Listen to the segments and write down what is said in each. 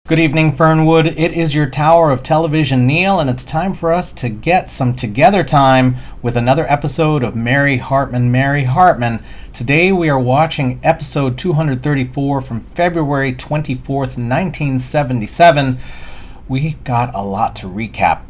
Good evening, Fernwood. It is your Tower of Television, Neil, and it's time for us to get some together time with another episode of Mary Hartman, Mary Hartman. Today we are watching episode 234 from February 24th, 1977. We got a lot to recap.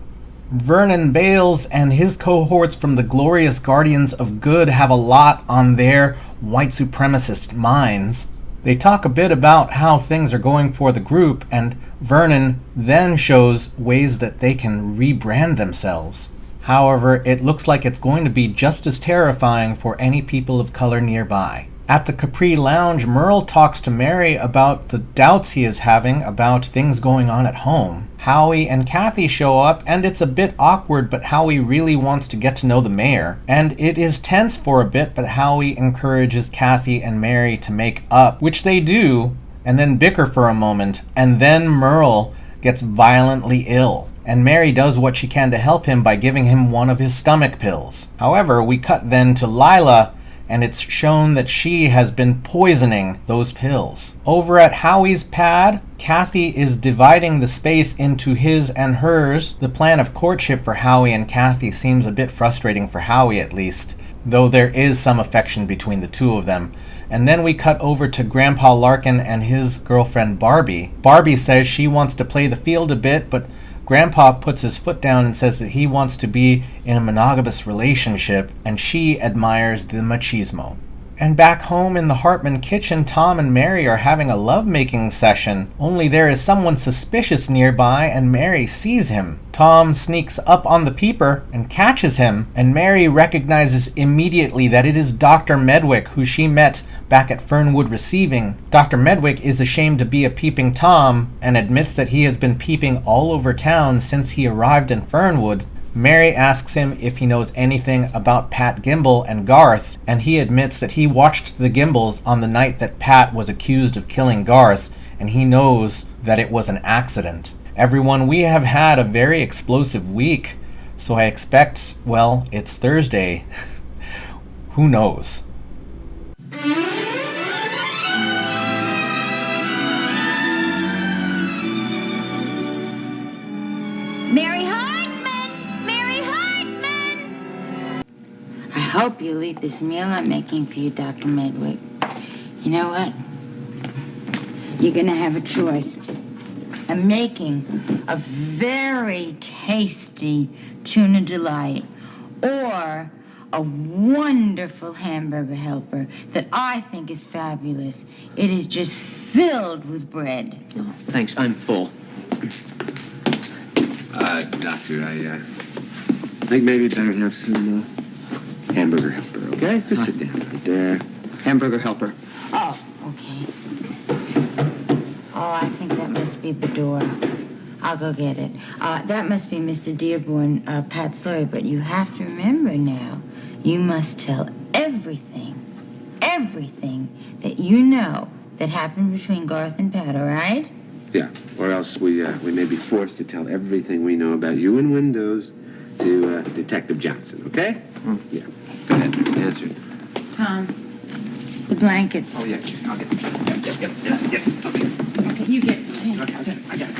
Vernon Bales and his cohorts from the Glorious Guardians of Good have a lot on their white supremacist minds. They talk a bit about how things are going for the group, and Vernon then shows ways that they can rebrand themselves. However, it looks like it's going to be just as terrifying for any people of color nearby. At the Capri Lounge, Merle talks to Mary about the doubts he is having about things going on at home. Howie and Kathy show up, and it's a bit awkward, but Howie really wants to get to know the mayor. And it is tense for a bit, but Howie encourages Kathy and Mary to make up, which they do, and then bicker for a moment, and then Merle gets violently ill. And Mary does what she can to help him by giving him one of his stomach pills. However, we cut then to Lila, and it's shown that she has been poisoning those pills. Over at Howie's pad, Kathy is dividing the space into his and hers. The plan of courtship for Howie and Kathy seems a bit frustrating for Howie, at least, though there is some affection between the two of them. And then we cut over to Grandpa Larkin and his girlfriend Barbie. Barbie says she wants to play the field a bit, but Grandpa puts his foot down and says that he wants to be in a monogamous relationship, and she admires the machismo. And back home in the Hartman kitchen, Tom and Mary are having a lovemaking session, only there is someone suspicious nearby and Mary sees him. Tom sneaks up on the peeper and catches him, and Mary recognizes immediately that it is Dr. Medwick, who she met back at Fernwood Receiving. Dr. Medwick is ashamed to be a peeping Tom and admits that he has been peeping all over town since he arrived in Fernwood. Mary asks him if he knows anything about Pat Gimble and Garth, and he admits that he watched the Gimbles on the night that Pat was accused of killing Garth, and he knows that it was an accident. Everyone, we have had a very explosive week, so I expect, well, it's Thursday. Who knows? I hope you'll eat this meal I'm making for you, Dr. Medwick. You know what? You're going to have a choice. I'm making a very tasty tuna delight or a wonderful hamburger helper that I think is fabulous. It is just filled with bread. Oh, thanks, I'm full. Doctor, I think maybe you'd better have some hamburger helper, okay? Just sit down right there. Hamburger helper. Oh, okay. Oh, I think that must be the door. I'll go get it. That must be Mr. Dearborn, Pat Sawyer, but you have to remember now, you must tell everything that you know that happened between Garth and Pat, all right? Yeah, or else we may be forced to tell everything we know about you and Windows to Detective Johnson, okay? Yeah. Go ahead, answer it. Tom, the blankets. Oh, yeah, I'll get them. Yep. Okay, you get it. Okay, I got it.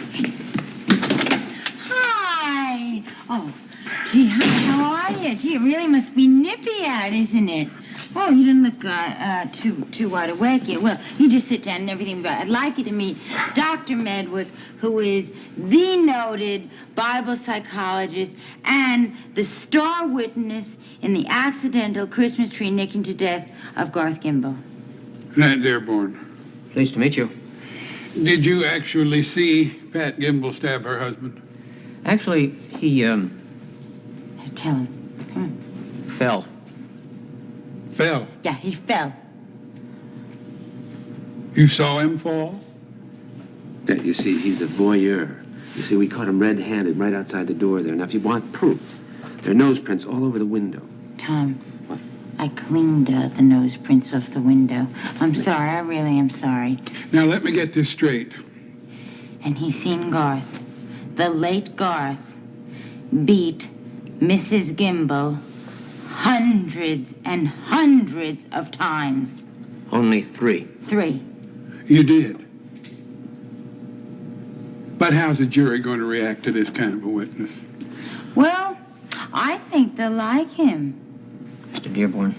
Hi. Oh, gee, how are you? Gee, it really must be nippy out, isn't it? Oh, you didn't look too wide awake yet. Well, you just sit down and everything. But I'd like you to meet Dr. Medwick, who is the noted Bible psychologist and the star witness in the accidental Christmas tree nicking to death of Garth Gimble. Nat Dearborn. Pleased to meet you. Did you actually see Pat Gimble stab her husband? Actually, he, Tell him. Come on. fell. Fell. Yeah, he fell. You saw him fall? That, you see, he's a voyeur. You see, we caught him red-handed right outside the door there. Now, if you want proof, there are nose prints all over the window. Tom, what? I cleaned the nose prints off the window. I'm sorry, I really am sorry. Now, let me get this straight. And he's seen Garth, the late Garth, beat Mrs. Gimble hundreds and hundreds of times. Only 3. 3. You did. But how's a jury going to react to this kind of a witness? Well, I think they'll like him. Mr. Dearborn,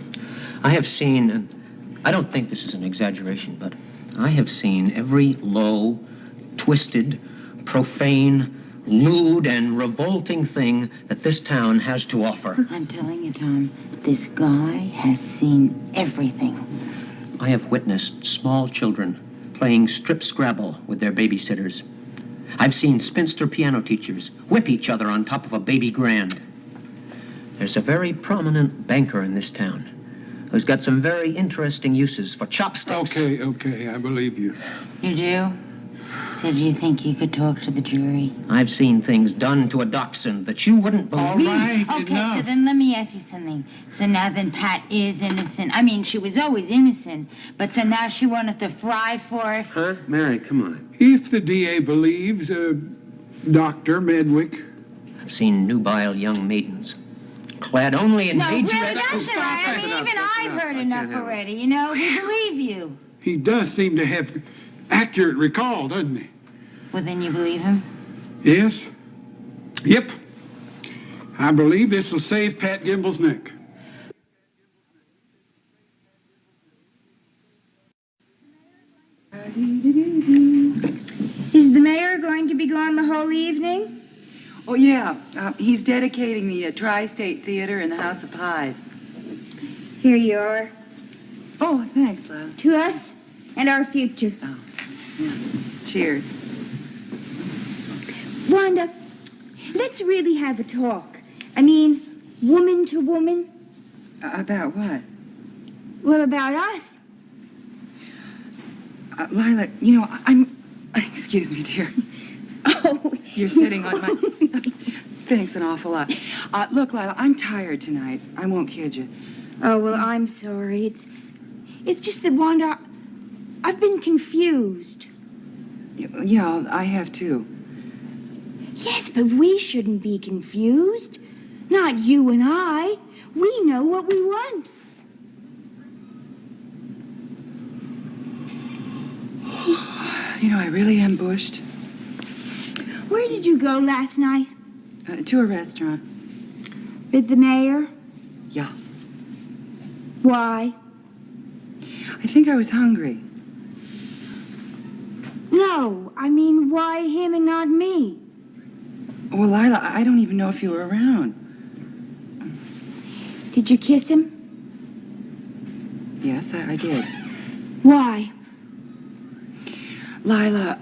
I have seen, and I don't think this is an exaggeration, but I have seen every low, twisted, profane, lewd, and revolting thing that this town has to offer. I'm telling you, Tom, this guy has seen everything. I have witnessed small children playing strip Scrabble with their babysitters. I've seen spinster piano teachers whip each other on top of a baby grand. There's a very prominent banker in this town who's got some very interesting uses for chopsticks. Okay, I believe you. You do? So do you think you could talk to the jury? I've seen things done to a dachshund that you wouldn't believe. All right, Okay, enough. so then let me ask you something. So now then Pat is innocent. I mean, she was always innocent, but so now she wanted to fry for it? Huh? Mary, come on. If the DA believes Dr. Medwick, I've seen nubile young maidens clad only in No, really, beige red. that's all right. I mean, even I've heard enough already, you know? We believe you. he does seem to have accurate recall, doesn't he? Well, then you believe him? Yes? Yep. I believe this will save Pat Gimble's neck. Is the mayor going to be gone the whole evening? Oh, yeah. He's dedicating the Tri-State Theater in the House of Pies. Here you are. Oh, thanks, love. To us and our future. Cheers. Wanda, let's really have a talk. I mean, woman to woman. About what? Well, about us. Lila, you know, I'm... Excuse me, dear. Oh, You're sitting on my... Thanks an awful lot. Look, Lila, I'm tired tonight. I won't kid you. oh well, I'm sorry. It's just that, Wanda, I've been confused. Yeah, I have too. Yes, but we shouldn't be confused. Not you and I. We know what we want. You know, I really am bushed. Where did you go last night? To a restaurant. With the mayor? Yeah. Why? I think I was hungry. No, I mean, why him and not me? Well, Lila, I don't even know if you were around. Did you kiss him? Yes, I did. Why? Lila,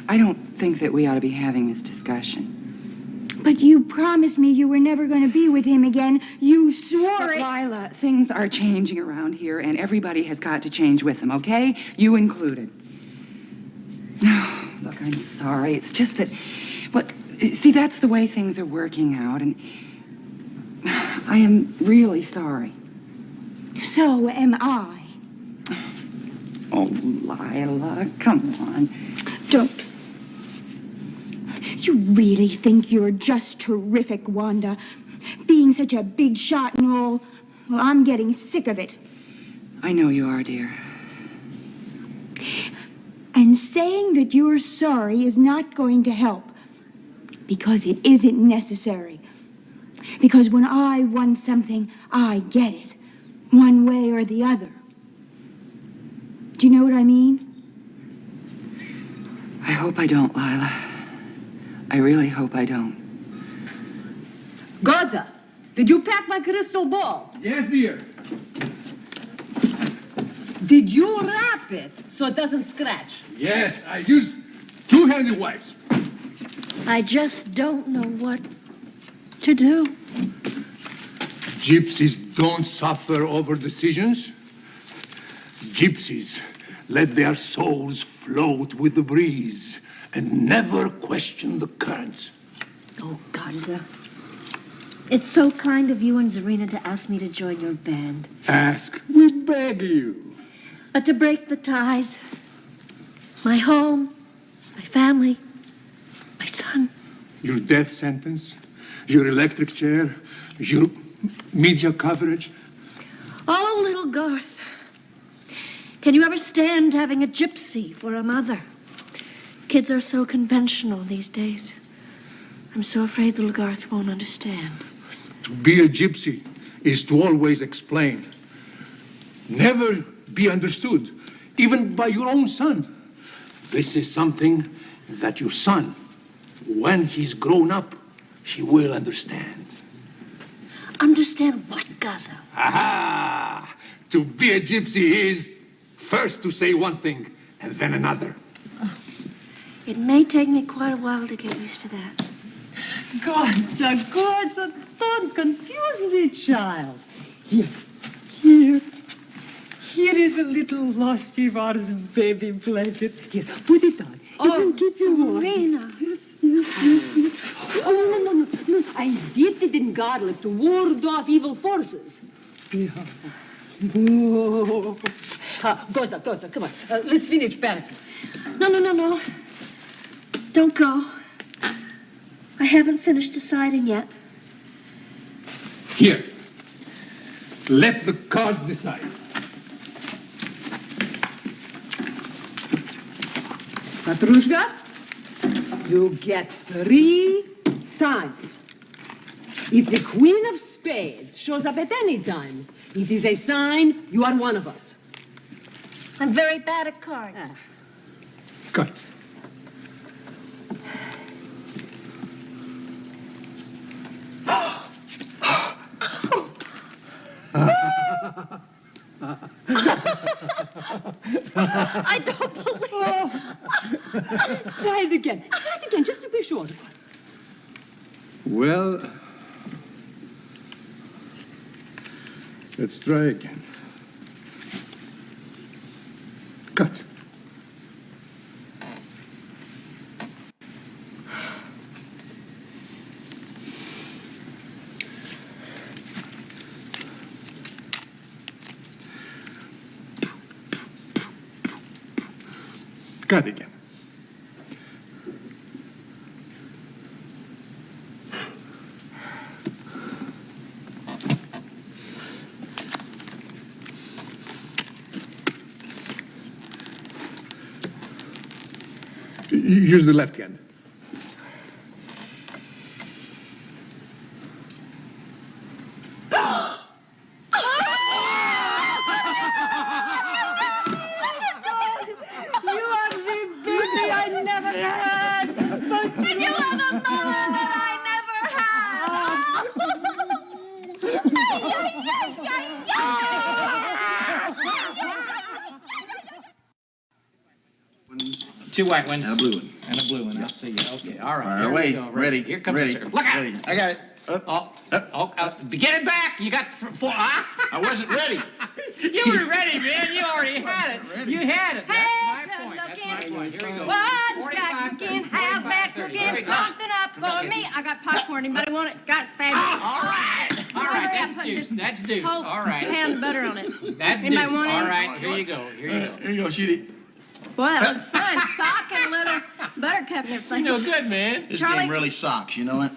I don't think that we ought to be having this discussion. But you promised me you were never going to be with him again. You swore But it. Lila, things are changing around here, and everybody has got to change with them, okay? You included. Look, I'm sorry. It's just that, well, see, that's the way things are working out, and I am really sorry. So am I. Oh, Lila, come on. Don't. You really think you're just terrific, Wanda? Being such a big shot and all. Well, I'm getting sick of it. I know you are, dear. And saying that you're sorry is not going to help. Because it isn't necessary. Because when I want something, I get it. One way or the other. Do you know what I mean? I hope I don't, Lila. I really hope I don't. Godza, did you pack my crystal ball? Yes, dear. Did you wrap it so it doesn't scratch? Yes, I use two handy wipes. I just don't know what to do. Gypsies don't suffer over decisions. Gypsies let their souls float with the breeze and never question the currents. Oh, Godza. It's so kind of you and Zarina to ask me to join your band. Ask, we beg you. But to break the ties, my home, my family, my son. Your death sentence, your electric chair, your media coverage. Oh, little Garth. Can you ever stand having a gypsy for a mother? Kids are so conventional these days. I'm so afraid little Garth won't understand. To be a gypsy is to always explain. Never be understood, even by your own son. This is something that your son, when he's grown up, he will understand. Understand what, Guzzo? Aha! To be a gypsy is first to say one thing and then another. It may take me quite a while to get used to that. Godza, don't confuse the child. Here is a little lost Ivar's baby blanket. Here, put it on. It will keep you warm. Serena. Oh, no. I dipped it in garlic to ward off evil forces. Godza, come on. Let's finish packing. No. Don't go. I haven't finished deciding yet. Here, let the cards decide. Petrushka, you get 3 times. If the Queen of Spades shows up at any time, it is a sign you are one of us. I'm very bad at cards. Cut. I don't believe it. Try it again, just to be sure. Well, let's try again. Cut. Cut again. Use the left hand. You are the baby I never had. And you are the mother that I never had. 2 white ones. And a blue one. And a blue one. I'll see you. Okay, all right. All Here right, we wait. go. Ready. Here comes Ready. the serve. Look out. Ready. I got it. Get it back. You got 4. I wasn't ready. You were ready, man. You already had it. You had it. That's my point. That's my point. Here we go. What's got cooking? How's bad cooking? Something up for me. I got popcorn. Anybody want it? It's fabulous. All right. That's Put deuce. this That's deuce. whole All right. pound of butter on it. That's Anybody deuce. All want it? right. Here you go. Here you go. Here you go, shoot it. Boy, that looks fun. Sock and a little buttercup and everything. You know, good, man. This Charlie? game really sucks, you know it?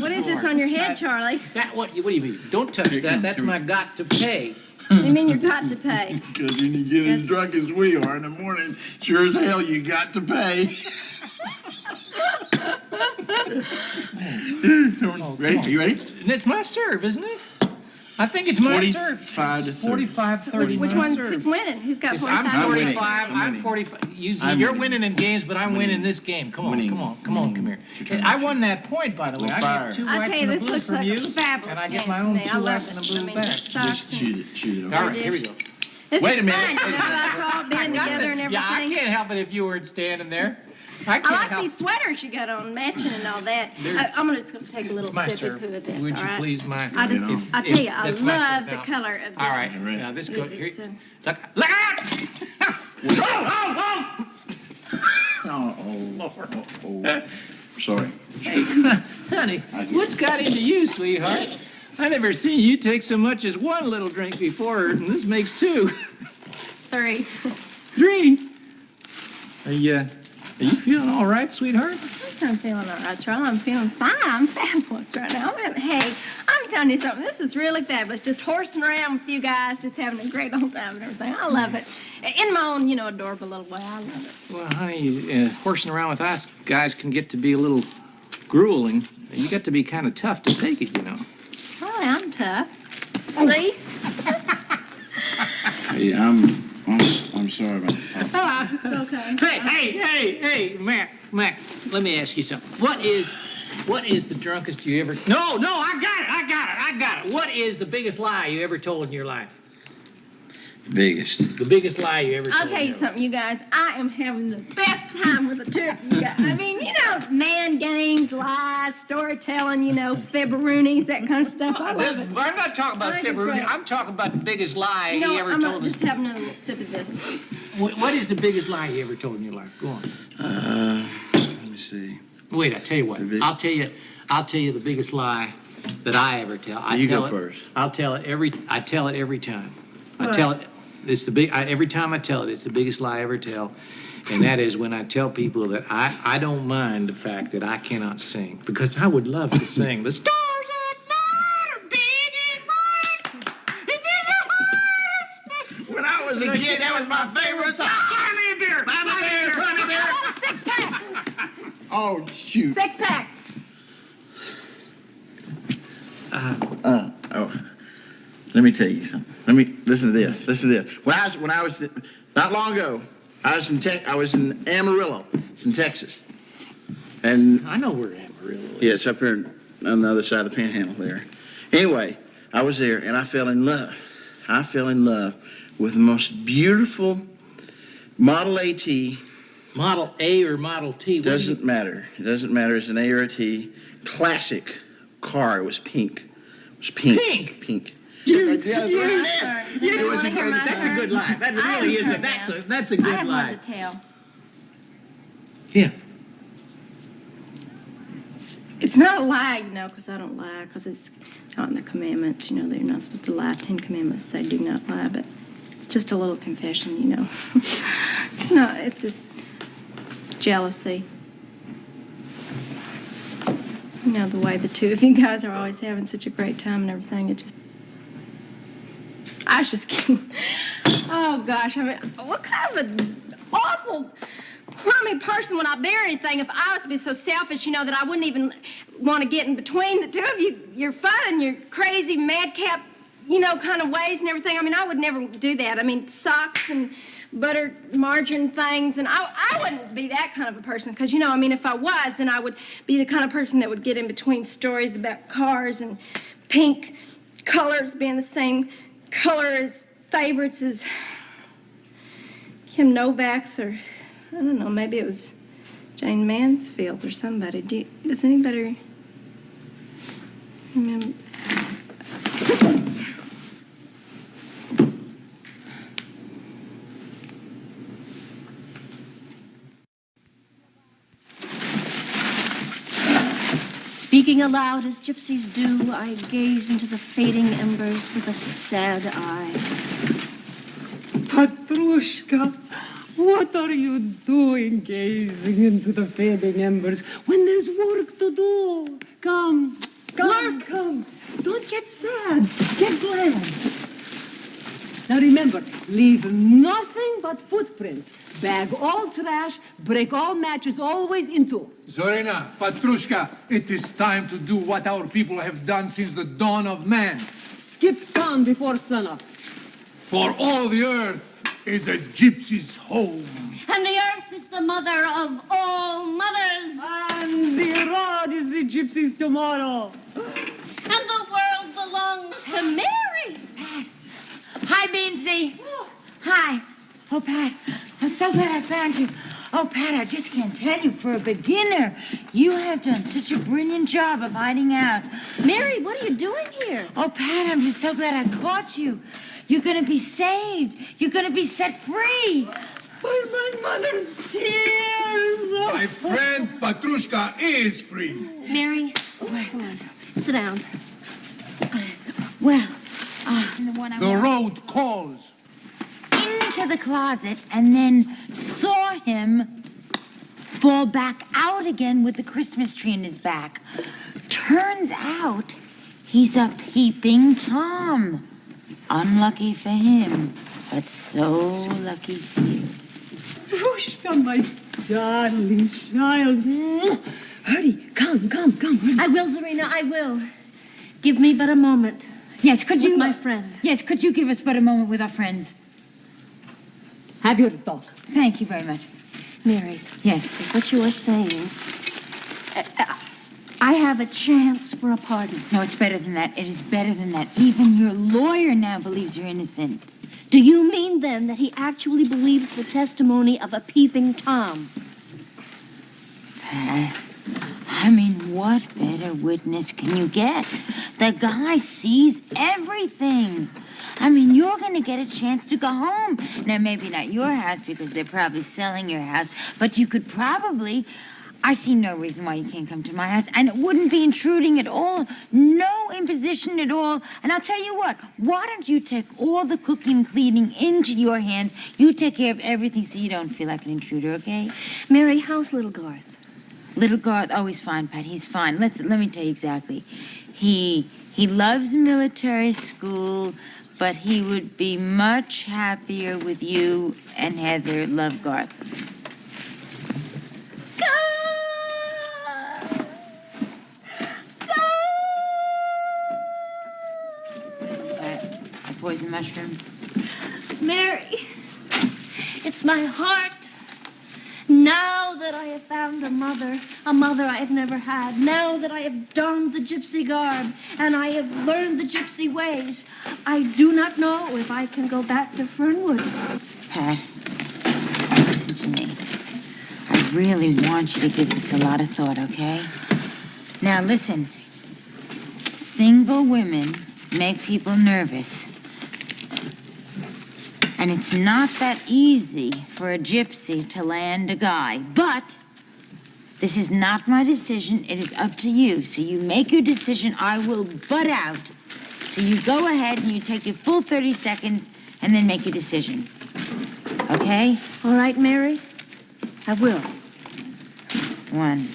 What is this on your head, Charlie? What do you mean? Don't touch that. That's my got to pay. You mean you got to pay? Because when you get as drunk as we are in the morning, sure as hell you got to pay. Ready? Are you ready? And it's my serve, isn't it? I think it's my serve. 45 to 30. 45-30. Which one's who's winning? Who's got 45? I'm winning. 45. I'm 45. You're winning in games, but I'm winning this game. Come on, Winning. come on, come here. I won that point, by the way. I Fire. get 2 I whites tell you, and a this blue looks from like you, a fabulous and I get game my to own me. 2 I love whites and a it. blue I mean, back. just socks and- Shoot it. All right, here we go. This Wait is a minute. fun. You know, us all being together and everything. Yeah, I can't help it if you weren't standing there. I can't I like help these sweaters you got on, matching and all that. I'm just gonna take a little It's my sippy serve. poo of this. Would all you right? please, my? I just, I tell you, I That's my love serve the now. color of this. All right, Right. now this This goes. is, Here. Look out! Sorry. Hey, honey, what's got into you, sweetheart? I never seen you take so much as 1 little drink before, and this makes 2. 3. 3. Are you feeling all right, sweetheart? I'm feeling all right, Charlie. I'm feeling fine. I'm fabulous right now. Hey, I'm me tell you something. This is really fabulous. Just horsing around with you guys, just having a great old time and everything. I love it. In my own, adorable little way. I love it. Well, honey, horsing around with us guys can get to be a little grueling. You got to be kind of tough to take it, Oh, I'm tough. See? Hey, I'm sorry about that. It's okay. Hey, Mac, let me ask you something. What is the drunkest you ever... No, I got it. What is the biggest lie you ever told in your life? Biggest. The biggest lie you ever told. I'll tell you something, you guys. I am having the best time with the two of you guys. I mean, man games, lies, storytelling, fibberoonies, that kind of stuff. I love it. I'm not talking about fibberoonie. I'm talking about the biggest lie You know, you ever I'm told not us. just having another little sip of this. What is the biggest lie you ever told in your life? Go on. Let me see. Wait, I tell you what. I'll tell you the biggest lie that I ever tell. You go first. I tell it every time. I tell it. It's every time I tell it, it's the biggest lie I ever tell. And that is when I tell people that I don't mind the fact that I cannot sing, because I would love to sing. The stars at night are big and bright. If it's your heart. When I was a kid, that was my favorite song. Buy me a beer. I want a six-pack. Oh, shoot. Six-pack. Let me tell you something. Listen to this. When I was not long ago, I was in Amarillo. It's in Texas. And I know where Amarillo is. yeah, it's up here on the other side of the Panhandle there. Anyway, I was there and I fell in love. I fell in love with the most beautiful Model AT. Model A or Model T? Doesn't matter. It doesn't matter. It's an A or a T. Classic car. It was pink. It was pink. Pink? Pink. That's a good lie. That really is that's a good I have lie. one to tell. Yeah. It's not a lie, because I don't lie, because it's not in the commandments. They're not supposed to lie. 10 commandments say do not lie, but it's just a little confession, It's not, it's just jealousy. The way the two of you guys are always having such a great time and everything, I was just kidding. Oh, gosh, what kind of an awful, crummy person would I be or anything if I was to be so selfish, that I wouldn't even want to get in between the two of you. You're fun and your crazy madcap, kind of ways and everything. I would never do that. Socks and butter margarine things, and I wouldn't be that kind of a person, because, if I was, then I would be the kind of person that would get in between stories about cars and pink colors being the same color as favorites as Kim Novak's, or I don't know, maybe it was Jane Mansfield's or somebody. Does anybody remember? Speaking aloud as gypsies do, I gaze into the fading embers with a sad eye. Petrushka, what are you doing gazing into the fading embers when there's work to do? Come. Don't get sad. Get glad. Now remember, leave nothing but footprints. Bag all trash, break all matches, always into. Zorina, Petrushka, it is time to do what our people have done since the dawn of man. Skip town before sunup. For all the earth is a gypsy's home. And the earth is the mother of all mothers. And the road is the gypsies' tomorrow. And the world belongs to Mary. Hi, Beansy. Hi. Oh, Pat, I'm so glad I found you. Oh, Pat, I just can't tell you, for a beginner, you have done such a brilliant job of hiding out. Mary, what are you doing here? Oh, Pat, I'm just so glad I caught you. You're going to be saved. You're going to be set free. By my mother's tears. My friend Petrushka is free. Mary, come on. Sit down. Well, The road calls. into the closet and then saw him fall back out again with the Christmas tree in his back. Turns out He's a peeping Tom. Unlucky for him, but so lucky for you. Petrushka, my darling child. Hurry, come. Hurry. I will, Zarina, I will. Give me but a moment. Yes, could you... With my friend. Yes, could you give us but a moment with our friends? Have your talk. Thank you very much. Mary, Yes. what you are saying, I have a chance for a pardon. No, it's better than that. It is better than that. Even your lawyer now believes you're innocent. Do you mean then that he actually believes the testimony of a peeping Tom? Pat, I mean, what better witness can you get? The guy sees everything. I mean, you're going to get a chance to go home. Now, maybe not your house because they're probably selling your house, but you could probably... I see no reason why you can't come to my house, and it wouldn't be intruding at all. No imposition at all. And I'll tell you what, why don't you take all the cooking and cleaning into your hands? You take care of everything so you don't feel like an intruder, okay? Mary, how's little Garth? Little Garth, oh, he's fine, Pat. He's fine. Let me tell you exactly. He loves military school, but he would be much happier with you and Heather. Love, Garth. Poison mushroom. Mary, it's my heart. Now that I have found a mother I have never had, now that I have donned the gypsy garb and I have learned the gypsy ways, I do not know if I can go back to Fernwood. Pat, listen to me. I really want you to give this a lot of thought, okay? Now listen, single women make people nervous. And it's not that easy for a gypsy to land a guy. But this is not my decision. It is up to you. So you make your decision. I will butt out. So you go ahead and you take your full 30 seconds and then make your decision. Okay? All right, Mary, I will. 1,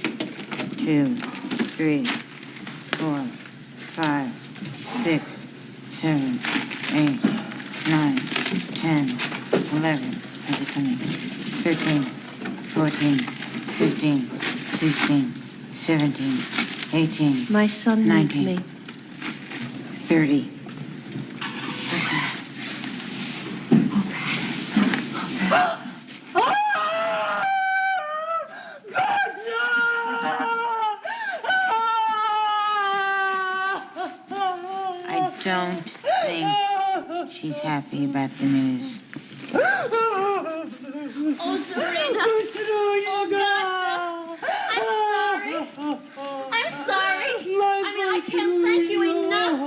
2, 3, 4, 5, 6, 7, 8, 9, 10, 11, how's it coming? 13, 14, 15, 16, 17, 18, My son 19, needs me. 30. I don't think she's happy about the news. Oh, Serena. Oh, God. I'm sorry. I mean, I can't thank you enough.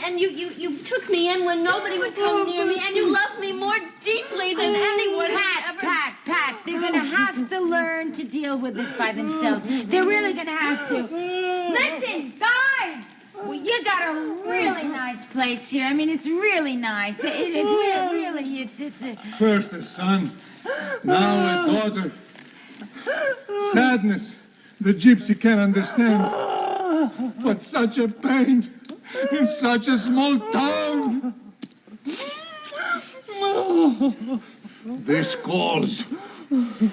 And you took me in when nobody would come near me, and you loved me more deeply than anyone has ever... Pat, they're gonna have to learn to deal with this by themselves. They're really gonna have to. Listen, guys! Well, you got a really nice place here. I mean, it's really nice. It's a... First a son, now a daughter. Sadness, the gypsy can understand. But such a pain in such a small town. This calls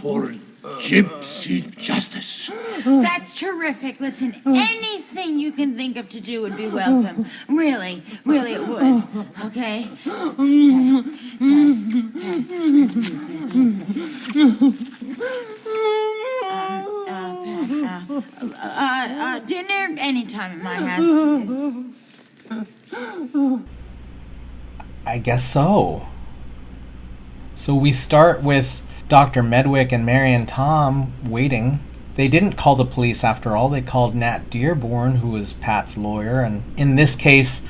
for gypsy justice. That's terrific. Listen, anything you can think of to do would be welcome. Really it would. Okay? Dinner anytime at my house. I guess so. So we start with Dr. Medwick and Mary and Tom waiting. They didn't call the police after all. They called Nat Dearborn, who was Pat's lawyer. And in this case,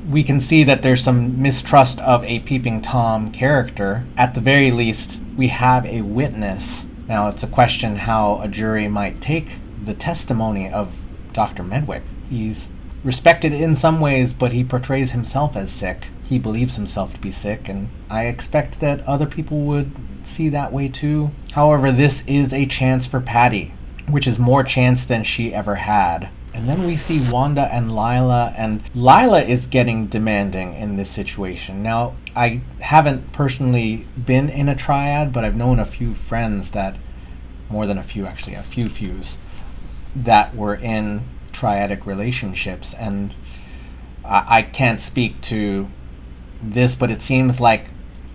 we can see that there's some mistrust of a peeping Tom character. At the very least, we have a witness. Now, it's a question how a jury might take the testimony of Dr. Medwick. He's respected in some ways, but he portrays himself as sick. He believes himself to be sick, and I expect that other people would see that way too. However, this is a chance for Patty, which is more chance than she ever had. And then we see Wanda and Lila, and Lila is getting demanding in this situation. Now, I haven't personally been in a triad, but I've known a few friends that, more than a few actually, a fews, that were in triadic relationships, and I can't speak to this, but it seems like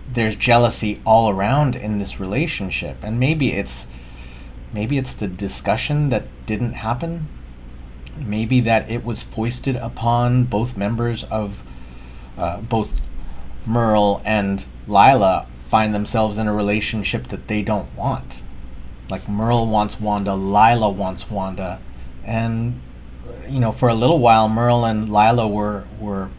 there's jealousy all around in this relationship, and maybe it's the discussion that didn't happen. Maybe that it was foisted upon both members of both Merle and Lila find themselves in a relationship that they don't want. Like Merle wants Wanda, Lila wants Wanda, and for a little while Merle and Lila were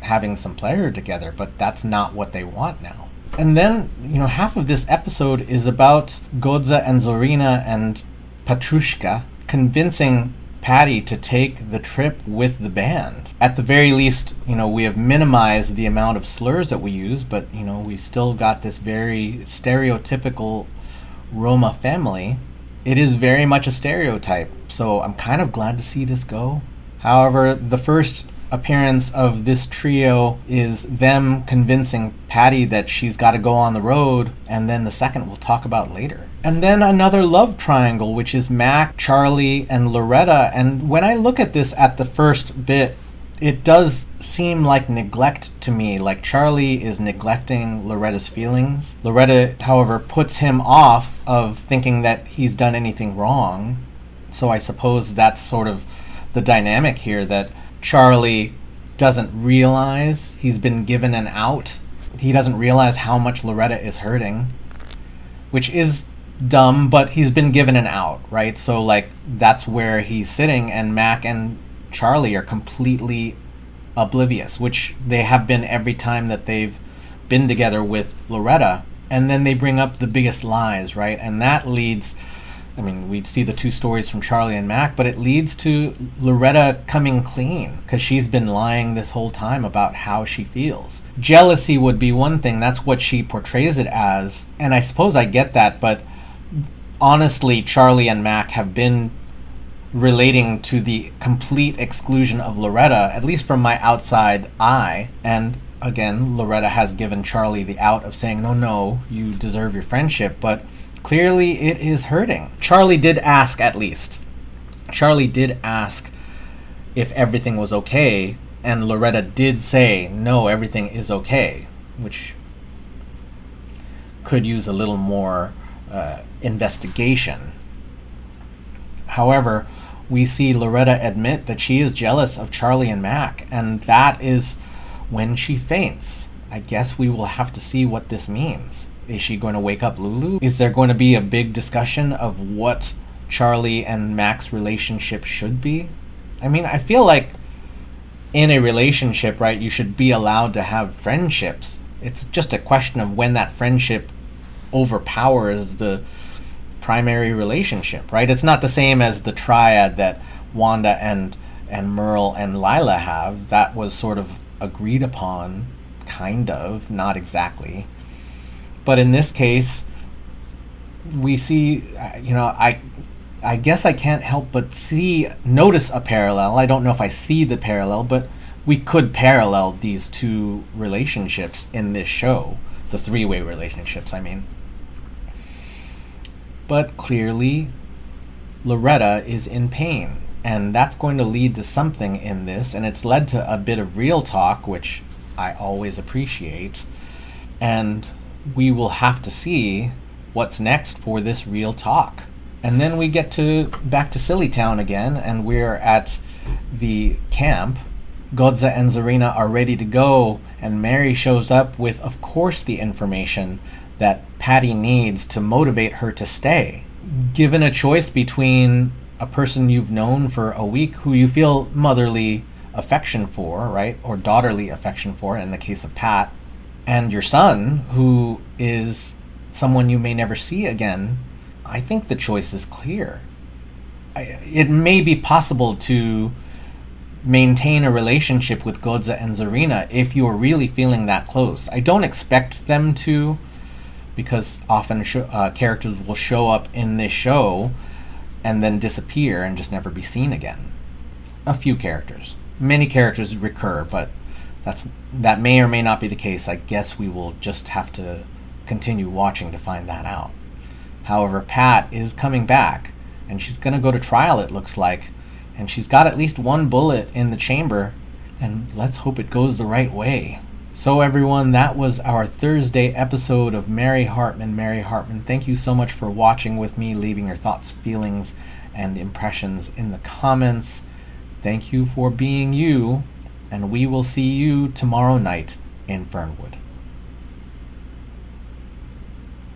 having some pleasure together, but that's not what they want now. And then, half of this episode is about Godza and Zorina and Petrushka convincing Patty to take the trip with the band. At the very least, we have minimized the amount of slurs that we use, but, we still got this very stereotypical Roma family. It is very much a stereotype, so I'm kind of glad to see this go. However, the first appearance of this trio is them convincing Patty that she's got to go on the road, and then the second we'll talk about later. And then another love triangle, which is Mac, Charlie, and Loretta. And when I look at this at the first bit, it does seem like neglect to me, like Charlie is neglecting Loretta's feelings. Loretta, however, puts him off of thinking that he's done anything wrong. So I suppose that's sort of the dynamic here, that Charlie doesn't realize he's been given an out. He doesn't realize how much Loretta is hurting, which is dumb, but he's been given an out, right? So, that's where he's sitting, and Mac and Charlie are completely oblivious, which they have been every time that they've been together with Loretta. And then they bring up the biggest lies, right? And that leads... we'd see the two stories from Charlie and Mac, but it leads to Loretta coming clean, because she's been lying this whole time about how she feels. Jealousy would be one thing. That's what she portrays it as. And I suppose I get that, but honestly, Charlie and Mac have been relating to the complete exclusion of Loretta, at least from my outside eye. And again, Loretta has given Charlie the out of saying, no, you deserve your friendship, but clearly it is hurting. Charlie did ask, at least. Charlie did ask if everything was okay, and Loretta did say, no, everything is okay, which could use a little more investigation. However, we see Loretta admit that she is jealous of Charlie and Mac, and that is when she faints. I guess we will have to see what this means. Is she going to wake up Lulu? Is there going to be a big discussion of what Charlie and Mac's relationship should be? I feel like in a relationship, right, you should be allowed to have friendships. It's just a question of when that friendship overpowers the primary relationship, right? It's not the same as the triad that Wanda and Merle and Lila have. That was sort of agreed upon, kind of, not exactly. But in this case, we see, I guess I can't help but notice a parallel. I don't know if I see the parallel, but we could parallel these two relationships in this show. The three-way relationships, But clearly, Loretta is in pain, and that's going to lead to something in this, and it's led to a bit of real talk, which I always appreciate. And we will have to see what's next for this real talk. And then we get back to Silly Town again, and we're at the camp. Godza and Zorina are ready to go, and Mary shows up with, of course, the information that Patty needs to motivate her to stay. Given a choice between a person you've known for a week who you feel motherly affection for, right, or daughterly affection for in the case of Pat, and your son, who is someone you may never see again, I think the choice is clear. It may be possible to maintain a relationship with Godza and Zorina if you're really feeling that close. I don't expect them to, because often characters will show up in this show and then disappear and just never be seen again. a few characters. Many characters recur, but that may or may not be the case. I guess we will just have to continue watching to find that out. However, Pat is coming back, and she's going to go to trial, it looks like, and she's got at least one bullet in the chamber, and let's hope it goes the right way. So everyone, that was our Thursday episode of Mary Hartman, Mary Hartman. Thank you so much for watching with me, leaving your thoughts, feelings, and impressions in the comments. Thank you for being you, and we will see you tomorrow night in Fernwood.